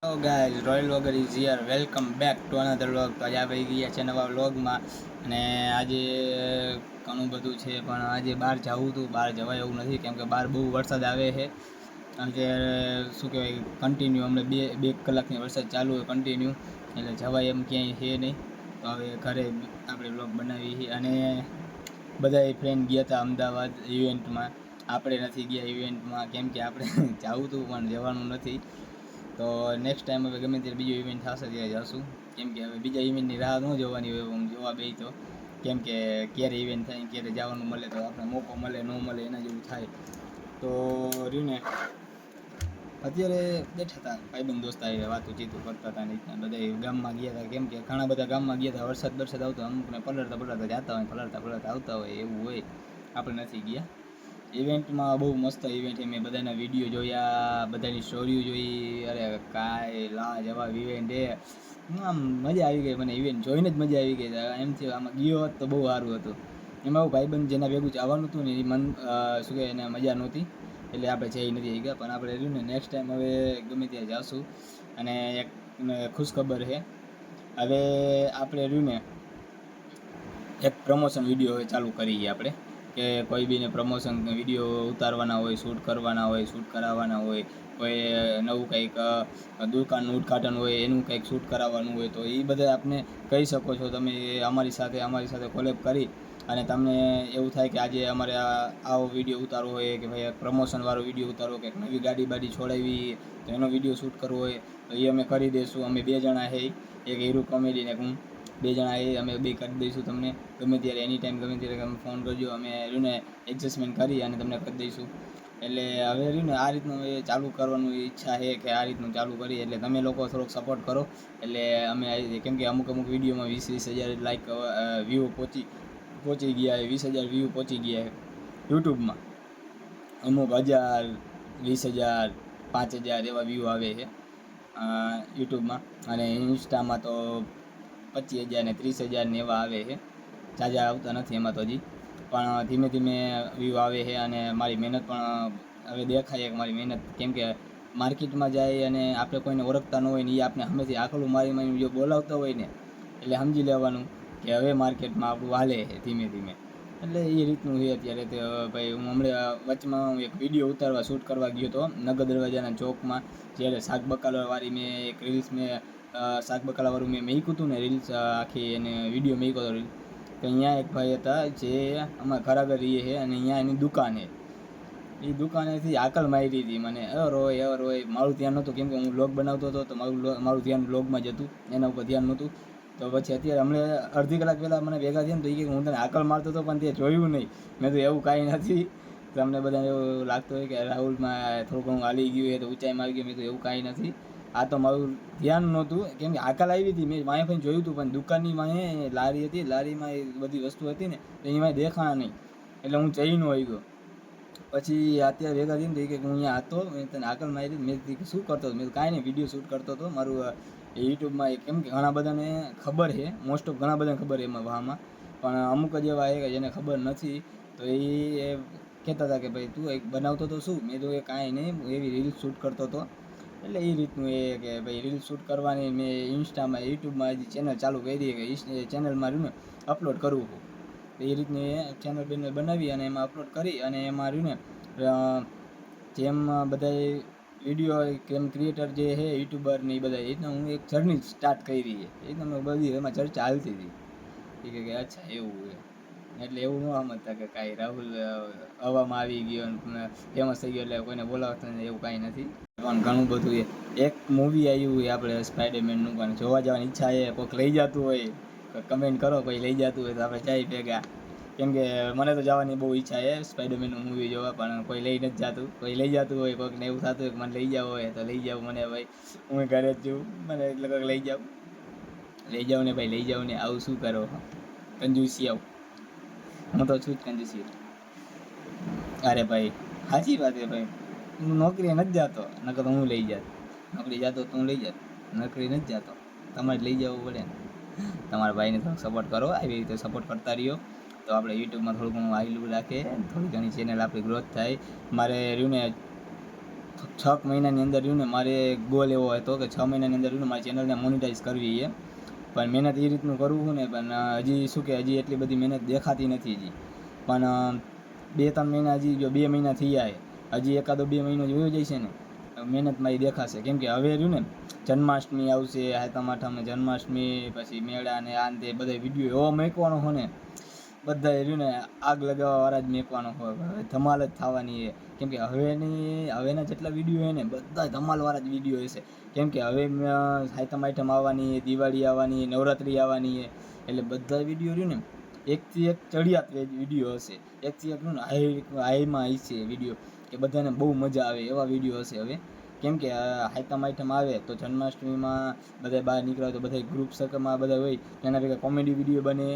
Hello guys, royal વગર is here. Welcome back to another vlog. તો આજે આવી ગયા છે નવા વ્લોગમાં. અને આજે ઘણું બધું છે, પણ આજે બહાર જવું હતું. બહાર જવાય એવું નથી, કેમ કે બહાર બહુ વરસાદ આવે છે. અત્યારે શું કહેવાય, કન્ટિન્યુ અમને બે કલાકની વરસાદ ચાલુ હોય કન્ટિન્યુ, એટલે જવાય એમ ક્યાંય છે નહીં. તો હવે ઘરે આપણે વ્લોગ બનાવીએ છીએ. અને બધા ફ્રેન્ડ ગયા હતા અમદાવાદ ઇવેન્ટમાં. આપણે નથી ગયા ઇવેન્ટમાં, કેમ કે આપણે જવું હતું પણ જવાનું નથી. તો નેક્સ્ટ ટાઈમ હવે ગમે ત્યારે બીજો ઇવેન્ટ થશે ત્યારે જશું, કેમ કે હવે બીજા ઇવેન્ટની રાહ ન જોવાની હોય. હું જોવા બે તો, કેમ કે ક્યારે ઇવેન્ટ થાય, ક્યારે જવાનું મળે, તો આપણે મોકો મળે ન મળે એના જેવું થાય. તો રહ્યું ને, અત્યારે બેઠા હતા ભાઈબંધ દોસ્તાર વાતું ચીતું કરતા હતા. ને બધા ગામમાં ગયા હતા, કેમ કે ઘણા બધા ગામમાં ગયા હતા. વરસાદ આવતો, અમુકને પલળતા જતા હોય, પલળતા આવતા હોય, એવું હોય. આપણે નથી ગયા ઇવેન્ટમાં. બહુ મસ્ત ઇવેન્ટ. મેં બધાના વિડીયો જોયા, બધાની સ્ટોરીઓ જોઈ. અરે કાંઈ લાજવાબ ઇવેન્ટ એ. આમ મજા આવી ગઈ મને. ઇવેન્ટ જોઈને જ મજા આવી ગઈ. એમથી આમાં ગયો હોત તો બહુ સારું હતું. એમાં હું ભાઈબંધ જેના ભેગું જવાનું હતું ને, એ મન શું કહે, એને મજા નહોતી, એટલે આપણે જઈ નથી ગયા. પણ આપણે રહ્યું ને, નેક્સ્ટ ટાઈમ હવે ગમે ત્યાં જાશું. અને એક ખુશખબર છે, હવે આપણે રહ્યું ને, એક પ્રમોશન વિડીયો હવે ચાલુ કરીએ આપણે. કે કોઈ બીને પ્રમોશન વિડીયો ઉતારવાના હોય, શૂટ કરવાના હોય, શૂટ કરાવવાના હોય, કોઈ નવું કંઈક દુકાનનું ઉદ્ઘાટન હોય, એનું કંઈક શૂટ કરાવવાનું હોય, તો એ બધા આપને કહી શકો છો તમે. અમારી સાથે કોલેબ કરી અને તમને એવું થાય કે આજે અમારે આવો વિડીયો ઉતારવો હોય, કે ભાઈ પ્રમોશનવાળો વિડીયો ઉતારવો, કે નવી ગાડી છોડાવી તો એનો વિડીયો શૂટ કરવો હોય, તો એ અમે કરી દઈશું. અમે 2 જણા છે, એક હીરો કોમેડી ને હું, 2 જણા એ અમે બે કરી દઈશું. તમને ગમે ત્યારે એની ટાઈમ ગમે ત્યારે તમે ફોન કરજો, અમે એને એડજસ્ટમેન્ટ કરી અને તમને કરી દઈશું. એટલે હવે રહ્યું ને, આ રીતનું એ ચાલુ કરવાનું ઈચ્છા છે, કે આ રીતનું ચાલુ કરી. એટલે તમે લોકો થોડોક સપોર્ટ કરો. એટલે અમે કેમ કે અમુક વિડીયોમાં 20,000 લાઈક વ્યૂ પહોંચી ગયા, 20,000 વ્યૂ પહોંચી ગયા છે યુટ્યુબમાં. અમુક 1,000, 20,000, 5,000 એવા વ્યૂ આવે છે યુટ્યુબમાં. અને ઇન્સ્ટામાં તો 25,000 ને 30,000 ને એવા આવે છે. ઝાઝા આવતા નથી એમાં તો હજી, પણ ધીમે ધીમે વ્યૂ આવે છે. અને મારી મહેનત પણ હવે દેખાય કે મારી મહેનત, કેમ કે માર્કેટમાં જાય અને આપણે કોઈને ઓળખતા ન હોય ને, એ આપણે સામેથી આખલું મારી જો બોલાવતા હોય ને, એટલે સમજી લેવાનું કે હવે માર્કેટમાં આપણું હાલે છે ધીમે ધીમે. એટલે એ રીતનું છે અત્યારે. તો ભાઈ હું હમણાં વચમાં એક વિડીયો ઉતારવા શૂટ કરવા ગયો હતો નગર દરવાજાના ચોકમાં. જ્યારે શાક બકાલાવાળી મેં એક રીલ્સ શાક બકાલાવાળું મેં મૂક્યું હતું ને, રીલ્સ આખી એને વિડીયો મૂક્યો હતો. તો અહીંયા એક ભાઈ હતા જે અમારા ઘર આગળ રહીએ છે, અને અહીંયા એની દુકાન છે. એ દુકાનેથી આકલ મારી હતી મને, રોય મારું ધ્યાન નહોતું, કેમ કે હું વ્લોગ બનાવતો હતો, તો મારું ધ્યાન વ્લોગમાં જ હતું, એના ઉપર ધ્યાન નહોતું. તો પછી અત્યારે હમણાં અડધી કલાક પહેલાં મને ભેગા થયા ને, તો એ કે હું તને આકલ મારતો હતો પણ તે જોયું નહીં. મેં તો એવું કાંઈ નથી. તમને બધાને એવું લાગતું હોય કે રાહુલમાં થોડું ઘણું હાલી ગયું હોય, તો ઊંચાઈમાં આવી ગયું. મેં તો એવું કાંઈ નથી. આ તો મારું ધ્યાન નહોતું, કેમ કે આકલ આવી હતી. મેં વાંહે પણ જોયું હતું, પણ દુકાનની વાંહે લારી હતી, લારીમાં એ બધી વસ્તુ હતી ને, તો એની વાંહે દેખાણા નહીં, એટલે હું જઈ ન આવી ગયો. પછી અત્યારે ભેગા થઈને તો કે હું અહીંયા હતો, મેં તને આકલ મારી. મેં શું કરતો હતો? મેં કાંઈ નહીં, વિડીયો શૂટ કરતો હતો મારું યુટ્યુબમાં. કેમ કે ઘણા બધાને ખબર છે, મોસ્ટ ઓફ ઘણા બધાને ખબર છે એમાં વાહમાં, પણ અમુક જ એવા છે કે જેને ખબર નથી. તો એ કહેતા હતા કે ભાઈ તું એક બનાવતો તો શું? મેં તો એ કાંઈ નહીં, એવી રીલ્સ શૂટ કરતો હતો. એટલે એ રીતનું એ કે ભાઈ રીલ્સ શૂટ કરવાની મેં ઇન્સ્ટામાં યુટ્યુબમાં હજી ચેનલ ચાલુ કરી, કે ચેનલમાં રહ્યું ને અપલોડ કરવું. તો એ રીતની ચેનલ બનાવી અને એમાં અપલોડ કરી, અને એમાં રહ્યું ને જેમ બધા વિડીયો કેમ ક્રિએટર જે છે યુટ્યુબર ને એ બધા, એ રીતના હું એક જર્ની સ્ટાર્ટ કરી છે. એ રીતના બધી એમાં ચર્ચા હાલતી હતી. એ કે અચ્છા એવું છે. એટલે એવું ન સમજતા કે કાંઈ રાહુલ હવામાં આવી ગયો અને ફેમસ થઈ ગયો એટલે કોઈને બોલાવતા ને, એવું કાંઈ નથી. પણ ઘણું બધું એક મૂવી આવ્યું હોય આપણે સ્પાઈડરમેનનું, પણ જોવા જવાની ઈચ્છા છે. કોઈક લઈ જતું હોય, કમેન્ટ કરો, કોઈ લઈ જતું હોય તો આપણે જાય ભેગા. કેમ કે મને તો જવાની બહુ ઈચ્છા છે સ્પાઈડરમેનનું મૂવી જોવા, પણ કોઈ લઈ નથી જતું. કોઈ લઈ જતું હોય, કોઈકને એવું થતું હોય કે મને લઈ જાવ હોય તો લઈ જાવ મને. ભાઈ હું ઘરે જ છું, મને એટલે કોઈક લઈ જાવ ને ભાઈ, લઈ જાવ ને. આવું શું કરો? કંજૂસી આવું. હું તો છું જ કંજૂસી. અરે ભાઈ સાચી વાત છે ભાઈ. હું નોકરી નથી જતો, નકર તો હું લઈ જાત. નોકરી જતો તો હું લઈ જાત, નોકરી નથી જતો, તમારે લઈ જવું પડે ને. તમારા ભાઈને થોડોક સપોર્ટ કરો, આવી રીતે સપોર્ટ કરતા રહ્યો તો આપણે યુટ્યુબમાં થોડું ઘણું આવેલું રાખે, થોડી ઘણી ચેનલ આપણી ગ્રોથ થાય. મારે રહ્યું ને 6 મહિનાની અંદર રહ્યું ને મારે ગોલ એવો હતો કે 6 મહિનાની અંદર રહ્યું ને મારી ચેનલને મોનિટાઈઝ કરવી છે. પણ મહેનત એ રીતનું કરવું છું ને, પણ હજી શું કે હજી એટલી બધી મહેનત દેખાતી નથી હજી. પણ 2-3 મહિના હજી, જો 2 મહિના થઈ જાય, હજી એકાદો 2 મહિનો જોયો જાય છે ને મહેનત મારી દેખાશે. કેમ કે હવે રહ્યું ને જન્માષ્ટમી આવશે, સાતમ આઠમ જન્માષ્ટમી, પછી મેળા ને આ તે બધા વિડીયો એવો મેકવાનો હોય ને, બધા રહ્યું ને આગ લગાવવાવાળા જ મેકવાનો હોય, ધમાલ જ થવાની છે. કેમ કે હવેના જેટલા વિડીયો હોય ને બધા ધમાલવાળા જ વિડીયો હશે. કેમ કે હવે સાતમ આઠમ આવવાની, દિવાળી આવવાની, નવરાત્રિ આવવાની છે, એટલે બધા વિડીયો રહ્યું ને એકથી એક ચડિયાત વિડીયો હશે, એકથી એક ને હાઈમાં હશે વિડીયો, કે બધાને બહુ મજા આવે એવા વિડીયો હશે હવે. કેમ કે સાતમ આઠમ આવે તો જન્માષ્ટમીમાં બધા બહાર નીકળ્યા તો બધા ગ્રુપ સર્કલમાં બધા હોય, એના ભેગા કોમેડી વિડીયો બને.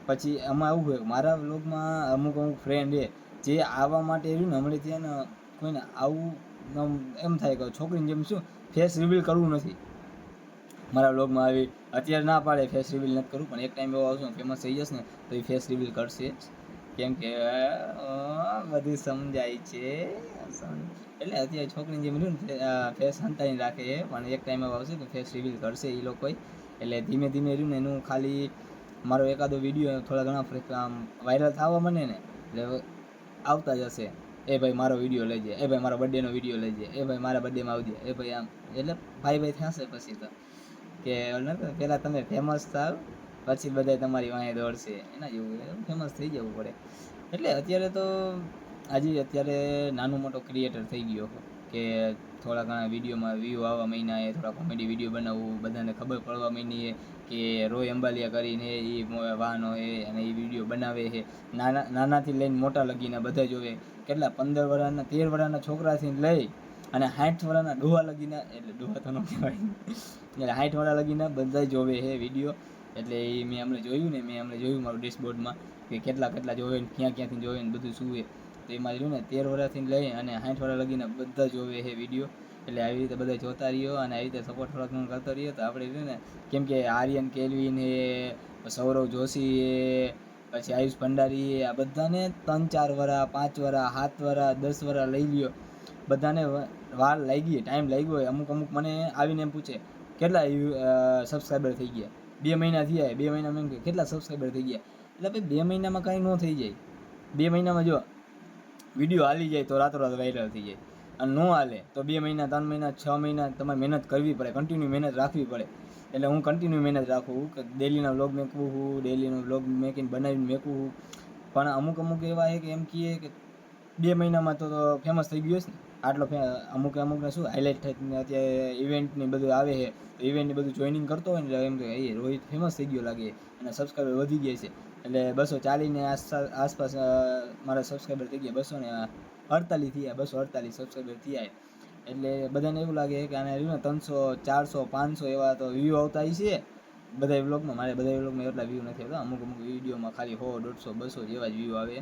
પછી આમાં આવું હોય, મારા વ્લોગમાં અમુક ફ્રેન્ડ છે જે આવવા માટે રહ્યું ને હમણાં ત્યાં ને કોઈને આવું એમ થાય કે છોકરીને જેમ શું ફેસ રિવીલ કરવું નથી મારા વ્લોગમાં આવી, અત્યારે ના પાડે ફેસ રિવીલ નથી કરવું, પણ એક ટાઈમ એવો આવશે ફેમસ થઈ જશે ને તો એ ફેસ રિવીલ કરશે જ. કેમ કે બધું સમજાય છે. એટલે અત્યારે છોકરીને જેમ રહ્યું ને ફેસ સંતાઈને રાખે, પણ એક ટાઈમ એવો આવશે તો ફેસ રિવીલ કરશે એ લોકો. એટલે ધીમે ધીમે રહ્યું ને એનું ખાલી મારો એકાદો વિડીયો થોડા ઘણા આમ વાયરલ થવા મને ને એટલે આવતા જ હશે. એ ભાઈ મારો વિડીયો લઈ જાય, એ ભાઈ મારા બર્થડેનો વિડીયો લઈ જાય, એ ભાઈ મારા બર્થડેમાં આવજે, એ ભાઈ આમ, એટલે ભાઈ થશે. પછી તો કે પહેલાં તમે ફેમસ થાવ પછી બધા તમારી વાંહે દોડશે, એના જેવું ફેમસ થઈ જવું પડે. એટલે અત્યારે નાનો મોટો ક્રિએટર થઈ ગયો કે થોડા ઘણા વિડીયોમાં વ્યૂ આવવા માંડ્યા છે, થોડા કોમેડી વિડીયો બનાવવું, બધાને ખબર પડવા માંડી છે કે રોય અંબાલિયા કરીને એ વાનો છે અને એ વિડીયો બનાવે છે. નાનાથી લઈને મોટા લગીને બધા જોવે, કેટલા 15 વર્ષના 13 વર્ષના છોકરાથી લઈ અને 60 વર્ષના ડોહા લગીના, એટલે ડોહા તો ન કહેવાય, એટલે 60 વર્ષ લગીના બધા જોવે છે વિડીયો. એટલે એ મેં હમણાં જોયું મારું ડેશબોર્ડમાં કે કેટલા જોવે ને ક્યાંથી જોવે ને બધું શું છે. તો એમાં જોયું ને 13 વર્ષથી લઈ અને 60 વર્ષ લગીને બધા જોવે છે વિડીયો. એટલે આવી રીતે બધા જોતા રહ્યો અને આવી રીતે સપોર્ટ થોડોક ઘણો કરતો રહ્યો તો આપણે રહ્યું ને, કેમ કે આર્યન કેલ્વિન છે, સૌરવ જોશી છે, પછી આયુષ ભંડારી, આ બધાને 3-4 વર્ષ, 5 વર્ષ, 7 વર્ષ, 10 વર્ષ લઈ લ્યો, બધાને વાર લાગી, ટાઈમ લાગ્યો હોય. અમુક મને આવીને એમ પૂછે કેટલા સબસ્ક્રાઈબર થઈ ગયા, 2 મહિના થયા, 2 મહિનામાં એમ કે કેટલા સબસ્ક્રાઈબર થઈ ગયા. એટલે ભાઈ 2 મહિનામાં કાંઈ ન થઈ જાય. 2 મહિનામાં જો વિડીયો હાલી જાય તો રાતોરાત વાયરલ થઈ જાય, અને ન હાલે તો 2 મહિના, 3 મહિના, 6 મહિના તમારે મહેનત કરવી પડે, કન્ટિન્યુ મહેનત રાખવી પડે. એટલે હું કન્ટિન્યુ મહેનત રાખું કે ડેલીના વ્લોગ મેકવું છું, ડેલીનો વ્લોગ મેકીને બનાવીને મેકવું છું. પણ અમુક એવા છે કે એમ કહે કે 2 મહિનામાં તો ફેમસ થઈ ગયો છે ને આટલો. અમુકને શું હાઇલાઇટ થાય, અત્યારે ઇવેન્ટની બધું આવે છે તો ઇવેન્ટની બધું જોઈનિંગ કરતો હોય ને એમ કે એ રોહિત ફેમસ થઈ ગયો લાગે અને સબસ્ક્રાઈબર વધી ગયા છે. એટલે 240 આસપાસ મારા સબસ્ક્રાઈબર થઈ ગયા, 248 થયા, 248 સબસ્ક્રાઈબર થયા. એટલે બધાને એવું લાગે કે આને 300, 400, 500 એવા તો વ્યૂ આવતા છે બધા વ્લોગમાં. મારે બધા વ્લોગમાં એટલા વ્યૂ નથી આવતા, અમુક વિડીયોમાં ખાલી 100, 150, 200 જેવા જ વ્યૂ આવે.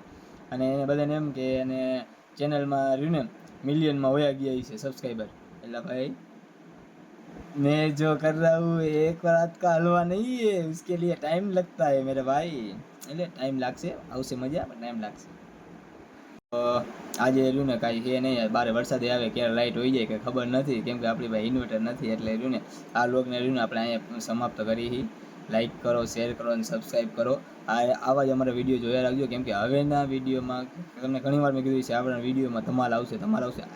અને એને બધાને એમ કે એને ચેનલમાં રહ્યું ને મિલિયનમાં વયા ગયા છે સબસ્ક્રાઈબર. એટલે ભાઈ मैं जो कर रहा हूँ एक रात का हलवा नहीं है, उसके लिए टाइम लगता है मेरे भाई. એટલે ટાઈમ લાગશે, આવશે મજા, પણ ટાઈમ લાગશે. આજે રહ્યું ને કાંઈ છે નહીં, બારે વરસાદે આવે ક્યારે લાઇટ હોઈ જાય કે ખબર નથી, કેમ કે આપણી પાસે ઇન્વર્ટર નથી. એટલે રહ્યું ને આ વ્લોગને રહ્યું ને આપણે અહીંયા સમાપ્ત કરી. લાઇક કરો, શેર કરો અને સબસ્ક્રાઈબ કરો. આવા જ અમારા વિડીયો જોયા રાખજો, કેમ કે હવેના વિડીયોમાં તમને ઘણીવાર મેં કીધું છે આપણા વિડીયોમાં ધમાલ આવશે,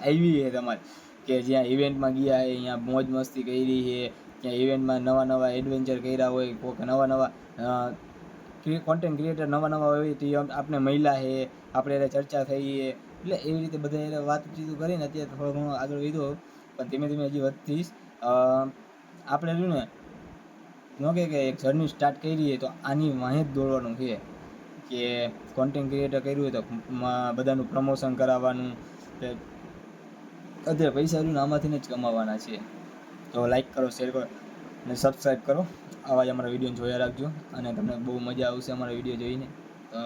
આવી છે ધમાલ. કે જ્યાં ઇવેન્ટમાં ગયા છે અહીંયા મોજ મસ્તી કરી છે, ત્યાં ઇવેન્ટમાં નવા એડવેન્ચર કર્યા હોય, કોઈક નવા કોન્ટેન્ટ ક્રિએટર નવા હોય તો આપણે મહિલા છે, આપણે એને ચર્ચા થઈ છે. એટલે એવી રીતે બધા એને વાતચીત કરીને અત્યારે થોડો ઘણો આગળ વધ્યો, પણ ધીમે ધીમે હજી વધતીશ. આપણે રહ્યું ને ન કે એક જર્ની સ્ટાર્ટ કરી તો આની વાંહે જ દોડવાનું છે, કે કોન્ટેન્ટ ક્રિએટર કર્યું હોય તો બધાનું પ્રમોશન કરાવવાનું. અત્યારે પૈસા રહ્યું ને આમાંથીને જ કમાવાના છે. તો લાઈક કરો, શેર કરો અને સબસ્ક્રાઈબ કરો. આવા જ અમારા વિડીયોને જોયા રાખજો અને તમને બહુ મજા આવશે અમારા વિડીયો જોઈને. તો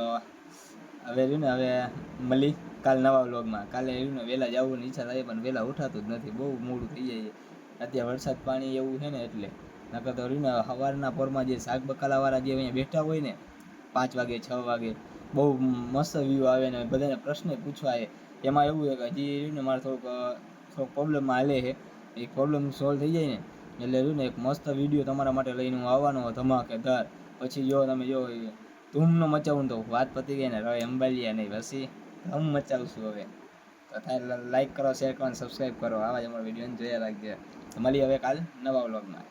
હવે રહ્યું ને હવે મળી કાલ નવા વ્લોગમાં. કાલે રહ્યું ને વહેલા જવાની ઈચ્છા થાય પણ વહેલા ઉઠાતું જ નથી, બહુ મોડું થઈ જાય. અત્યારે વરસાદ પાણી એવું છે ને એટલે, નકર તો રહ્યું ને સવારના પોરમાં જે શાક બકાલાવાળા જે અહીંયા બેઠા હોય ને 5 વાગે 6 વાગે બહુ મસ્ત વ્યૂ આવે ને બધાને પ્રશ્ન પૂછવાય. એમાં એવું છે કે હજી રહ્યું ને મારે થોડુંક થોડોક પ્રોબ્લેમમાં હાલે છે. એ પ્રોબ્લેમ સોલ્વ થઈ જાય ને એટલે જો ને એક મસ્ત વિડીયો તમારા માટે લઈને હું આવવાનો ધમાકેદાર. પછી જો તમે જો ધૂમનો મચાવું તો વાત પતી ગઈ ને, હવે અંબાલિયા નહીં, પછી ધૂમ મચાવશું હવે. તો થાય લાઈક કરો, શેર કરો અને સબસ્ક્રાઈબ કરો. આવા જ અમારા વિડીયોને જોયા રાખજો. મળીએ હવે કાલ નવા વ્લોગમાં.